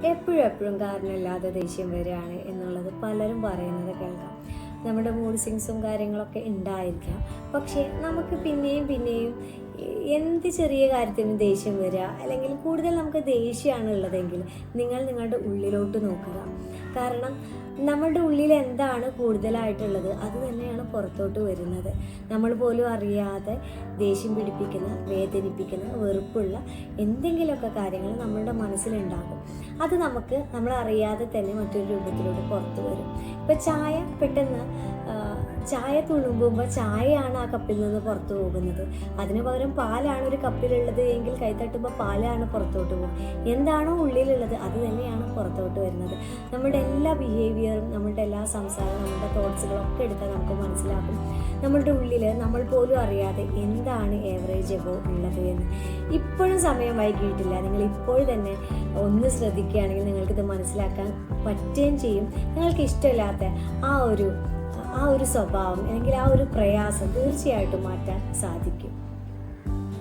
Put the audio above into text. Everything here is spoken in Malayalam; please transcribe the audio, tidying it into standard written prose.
എപ്പോഴും എപ്പോഴും കാരണമില്ലാതെ ദേഷ്യം വരികയാണ് എന്നുള്ളത് പലരും പറയുന്നത് കേൾക്കാം. നമ്മുടെ മൂഡ് സ്വിങ്സും കാര്യങ്ങളൊക്കെ ഉണ്ടായിരിക്കാം. പക്ഷേ നമുക്ക് പിന്നെയും പിന്നെയും എന്ത് ചെറിയ കാര്യത്തിനും ദേഷ്യം വരിക, അല്ലെങ്കിൽ കൂടുതൽ നമുക്ക് ദേഷ്യമാണ് ഉള്ളതെങ്കിൽ നിങ്ങളുടെ ഉള്ളിലോട്ട് നോക്കുക. കാരണം നമ്മളുടെ ഉള്ളിൽ എന്താണ് കൂടുതലായിട്ടുള്ളത് അത് തന്നെയാണ് പുറത്തോട്ട് വരുന്നത്. നമ്മൾ പോലും അറിയാതെ ദേഷ്യം പിടിപ്പിക്കുന്ന, വേദനിപ്പിക്കുന്ന, വെറുപ്പുള്ള എന്തെങ്കിലുമൊക്കെ കാര്യങ്ങൾ നമ്മളുടെ മനസ്സിലുണ്ടാകും. അത് നമ്മളറിയാതെ തന്നെ മറ്റൊരു രൂപത്തിലൂടെ പുറത്തു വരും. ഇപ്പം പെട്ടെന്ന് ചായ തുളുമ്പുമ്പോൾ ചായയാണ് ആ കപ്പിൽ നിന്ന് പുറത്തു പോകുന്നത്. അതിന് പകരം പാലാണ് ഒരു കപ്പിലുള്ളത് എങ്കിൽ കൈത്തട്ടുമ്പോൾ പാലാണ് പുറത്തോട്ട് പോകും. എന്താണോ ഉള്ളിലുള്ളത് അത് തന്നെയാണ് പുറത്തോട്ട് വരുന്നത്. നമ്മുടെ എല്ലാ ബിഹേവിയറും, നമ്മളുടെ എല്ലാ സംസാരവും, നമ്മുടെ തോട്ട്സുകളൊക്കെ എടുത്താൽ നമുക്ക് മനസ്സിലാക്കും നമ്മളുടെ ഉള്ളിൽ നമ്മൾ പോലും അറിയാതെ എന്താണ് ഏവറേജ് എബോ ഉള്ളത് എന്ന്. ഇപ്പോഴും സമയം വൈകിയിട്ടില്ല. നിങ്ങൾ ഇപ്പോൾ തന്നെ ഒന്ന് ശ്രദ്ധിക്കുകയാണെങ്കിൽ നിങ്ങൾക്കിത് മനസ്സിലാക്കാൻ പറ്റുകയും ചെയ്യും. നിങ്ങൾക്ക് ഇഷ്ടമില്ലാത്ത ആ ഒരു സ്വഭാവം അല്ലെങ്കിൽ ആ ഒരു പ്രയാസം തീർച്ചയായിട്ടും മാറ്റാൻ സാധിക്കും.